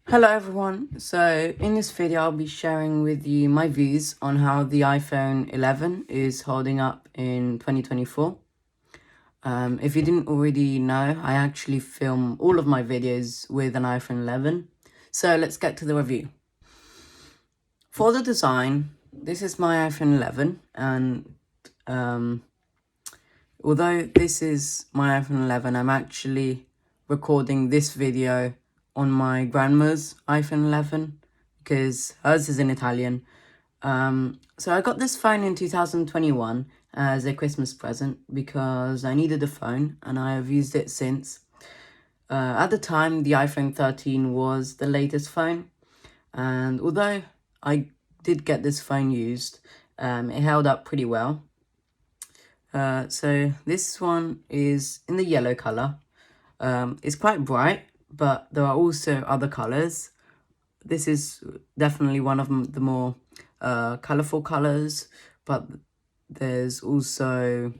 Hello everyone, so in this video I'll be sharing with you my views on how the iPhone 11 is holding up in 2024. If you didn't already know, I actually film all of my videos with an iPhone 11, so let's get to the review. For the design, this is my iPhone 11 and although this is my iPhone 11, I'm actually recording this video on my grandma's iPhone 11 because hers is in Italian. So I got this phone in 2021 as a Christmas present because I needed a phone and I have used it since. At the time, the iPhone 13 was the latest phone, and although I did get this phone used, it held up pretty well. So this one is in the yellow color. It's quite bright, but there are also other colors. This is definitely one of the more colorful colors, but there's also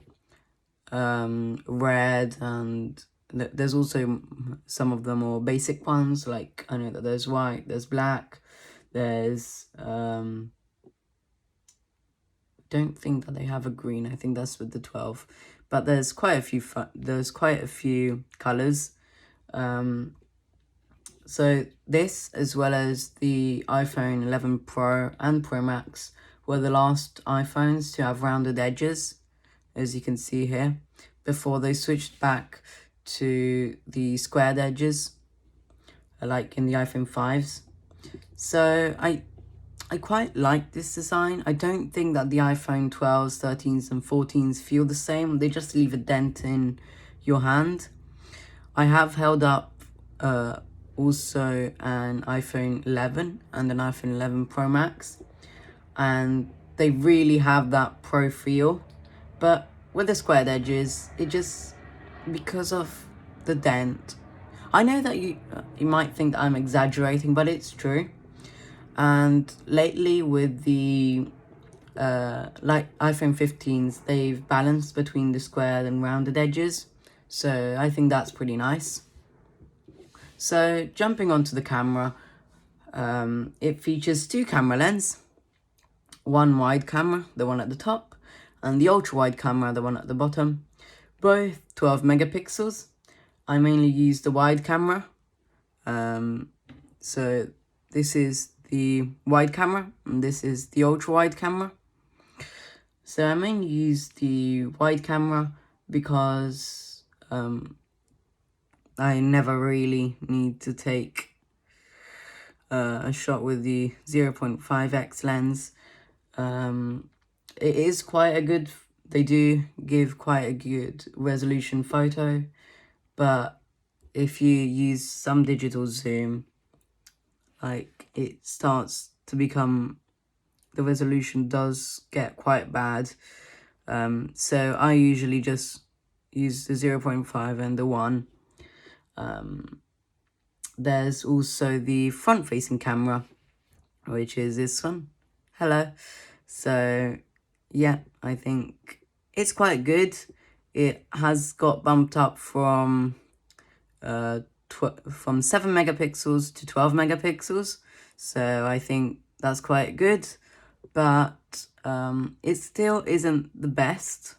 red, and there's also some of the more basic ones, like I know that there's white, there's black, there's don't think that they have a green. I think that's with the 12, but there's quite a few colors. So this, as well as the iPhone 11 Pro and Pro Max, were the last iPhones to have rounded edges, as you can see here, before they switched back to the squared edges, like in the iPhone 5s. So I quite like this design. I don't think that the iPhone 12s, 13s and 14s feel the same. They just leave a dent in your hand. I have held up also an iPhone 11 and an iPhone 11 Pro Max, and they really have that pro feel, but with the squared edges, it just, because of the dent, I know that you might think that I'm exaggerating, but it's true. And lately with the like iPhone 15s, they've balanced between the squared and rounded edges, so I think that's pretty nice. So jumping onto the camera, it features two camera lenses, one wide camera, the one at the top, and the ultra wide camera, the one at the bottom, both 12 megapixels. I mainly use the wide camera. So this is the wide camera and this is the ultra wide camera. So I mainly use the wide camera because I never really need to take a shot with the 0.5x lens. It is quite a good, they do give quite a good resolution photo, but if you use some digital zoom, like, it starts to become, the resolution does get quite bad. So I usually just use the 0.5 and the 1. There's also the front-facing camera, which is this one. Hello. So yeah, I think it's quite good. It has got bumped up from 7 megapixels to 12 megapixels, so I think that's quite good, but it still isn't the best.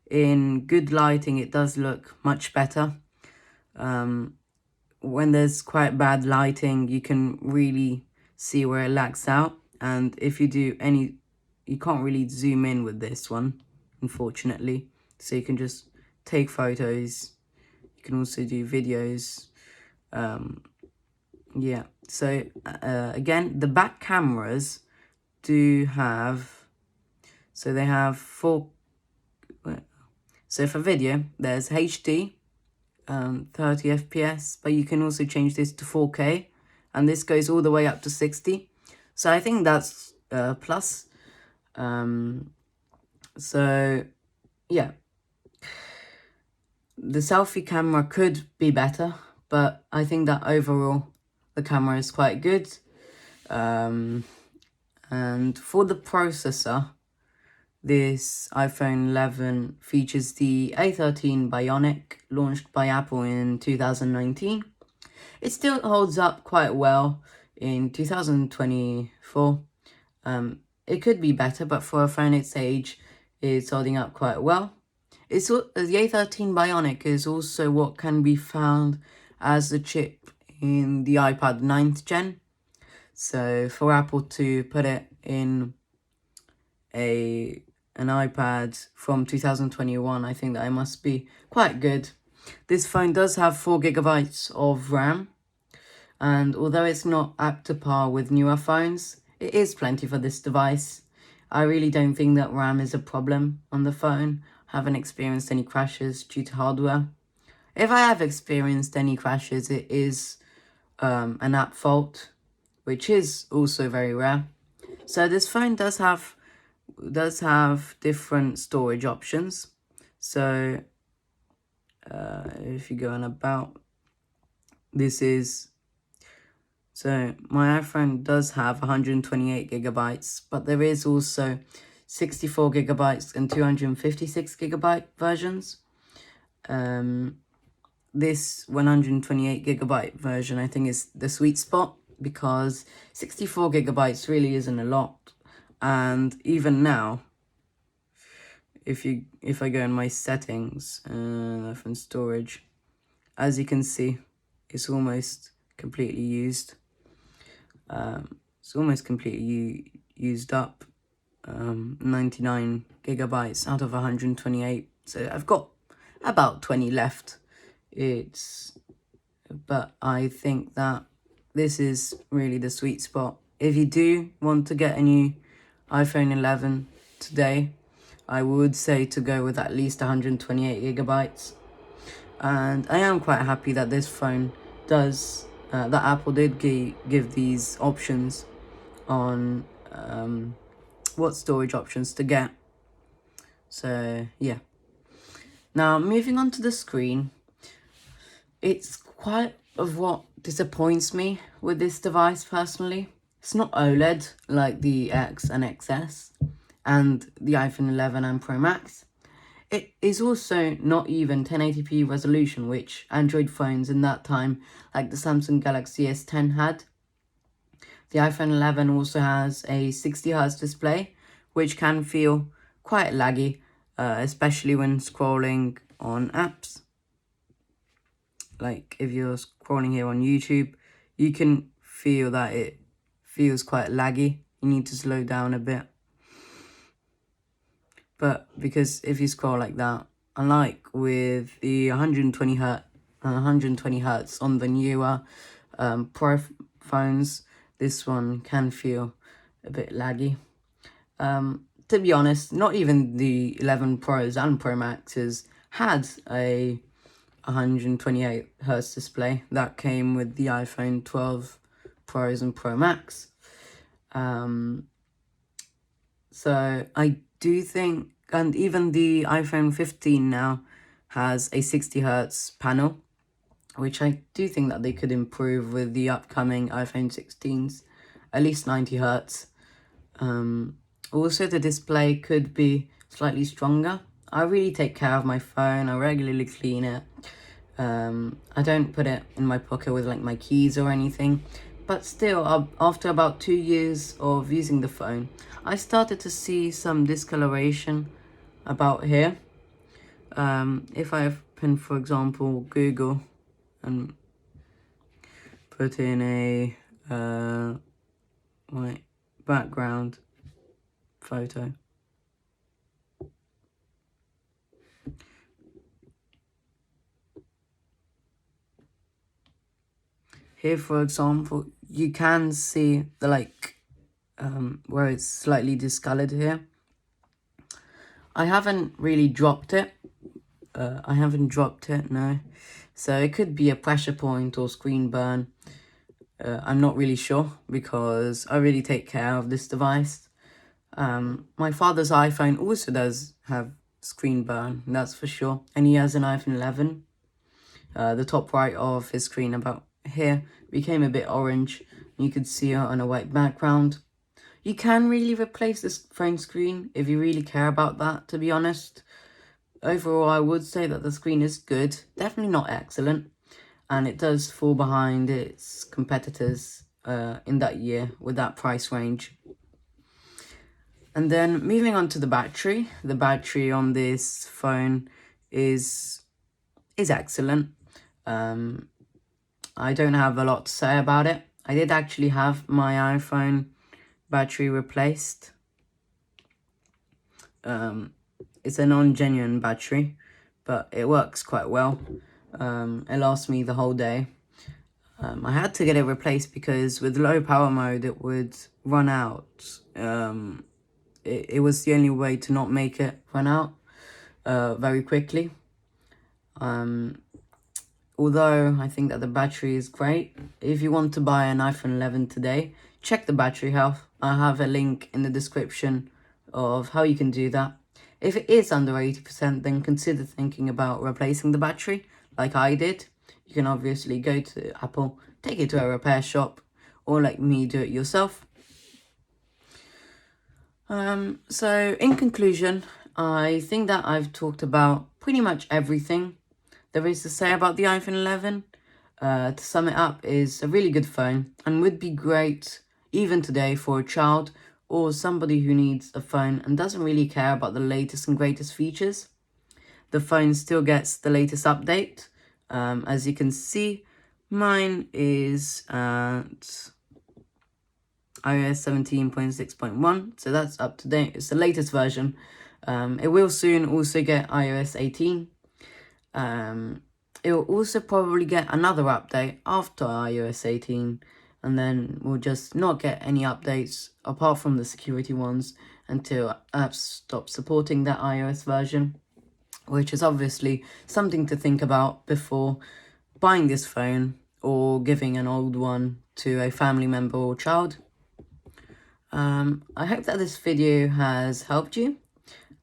In good lighting, it does look much better. When there's quite bad lighting, you can really see where it lacks out, and if you do any, you can't really zoom in with this one, unfortunately, so you can just take photos. You can also do videos. Yeah, so again, the back cameras do have, so they have so for video, there's HD, 30 FPS, but you can also change this to 4K, and this goes all the way up to 60. So I think that's plus. So yeah, the selfie camera could be better, but I think that overall the camera is quite good. And for the processor, this iPhone 11 features the A13 Bionic, launched by Apple in 2019. It still holds up quite well in 2024. It could be better, but for a phone its age, it's holding up quite well. The A13 Bionic is also what can be found as the chip in the iPad 9th gen. So for Apple to put it in an iPad from 2021, I think that it must be quite good. This phone does have 4 GB of RAM, and although it's not up to par with newer phones, it is plenty for this device. I really don't think that RAM is a problem on the phone. I haven't experienced any crashes due to hardware. If I have experienced any crashes, it is an app fault, which is also very rare. So this phone does have different storage options. So if you go on about, so my iPhone does have 128 GB, but there is also 64 GB and 256 GB versions. This 128 GB version, I think, is the sweet spot, because 64 GB really isn't a lot. And even now, if I go in my settings, iPhone storage, as you can see, it's almost completely used. It's almost completely used up. 99 GB out of 128. So I've got about 20 left. But I think that this is really the sweet spot. If you do want to get a new iPhone 11 today, I would say to go with at least 128 GB. And I am quite happy that this phone does, that Apple did give these options on what storage options to get. So yeah. Now moving on to the screen, it's quite of what disappoints me with this device personally. It's not OLED like the X and XS and the iPhone 11 and Pro Max. It is also not even 1080p resolution, which Android phones in that time, like the Samsung Galaxy S10, had. The iPhone 11 also has a 60Hz display, which can feel quite laggy, especially when scrolling on apps. Like if you're scrolling here on YouTube, you can feel that it feels quite laggy. You need to slow down a bit. But because if you scroll like that, unlike with the 120 hertz on the newer Pro phones, this one can feel a bit laggy. To be honest, not even the 11 Pros and Pro Maxes had a 128 hertz display. That came with the iPhone 12 Pros and Pro Max. So I do think, and even the iPhone 15 now has a 60 hertz panel, which I do think that they could improve with the upcoming iPhone 16s, at least 90 hertz. Also, the display could be slightly stronger. I really take care of my phone. I regularly clean it. I don't put it in my pocket with like my keys or anything. But still, after about 2 years of using the phone, I started to see some discoloration about here. If I open, for example, Google and put in a like background photo, here, for example, you can see the where it's slightly discolored here. I haven't really dropped it. No. So it could be a pressure point or screen burn. I'm not really sure, because I really take care of this device. My father's iPhone also does have screen burn, that's for sure. And he has an iPhone 11. The top right of his screen about here became a bit orange. You could see it on a white background. You can really replace this phone screen if you really care about that, to be honest. Overall, I would say that the screen is good, definitely not excellent. and it does fall behind its competitors in that year with that price range. And then moving on to the battery on this phone is excellent. I don't have a lot to say about it. I did actually have my iPhone battery replaced. It's a non-genuine battery, but it works quite well. It lasts me the whole day. I had to get it replaced because with low power mode it would run out. It was the only way to not make it run out very quickly. Although I think that the battery is great, if you want to buy an iPhone 11 today, check the battery health. I have a link in the description of how you can do that. If it is under 80%, then consider thinking about replacing the battery, like I did. You can obviously go to Apple, take it to a repair shop, or like me, do it yourself. So in conclusion, I think that I've talked about pretty much everything there is to say about the iPhone 11. To sum it up, is a really good phone and would be great even today for a child or somebody who needs a phone and doesn't really care about the latest and greatest features. The phone still gets the latest update. As you can see, mine is at iOS 17.6.1, so that's up to date. It's the latest version. It will soon also get iOS 18. It will also probably get another update after iOS 18, and then we'll just not get any updates apart from the security ones until apps stop supporting that iOS version, which is obviously something to think about before buying this phone or giving an old one to a family member or child. I hope that this video has helped you,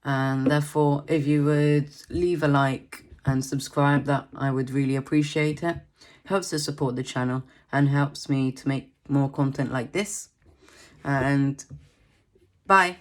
and therefore if you would leave a like and subscribe, that I would really appreciate it. Helps to support the channel and helps me to make more content like this. And bye.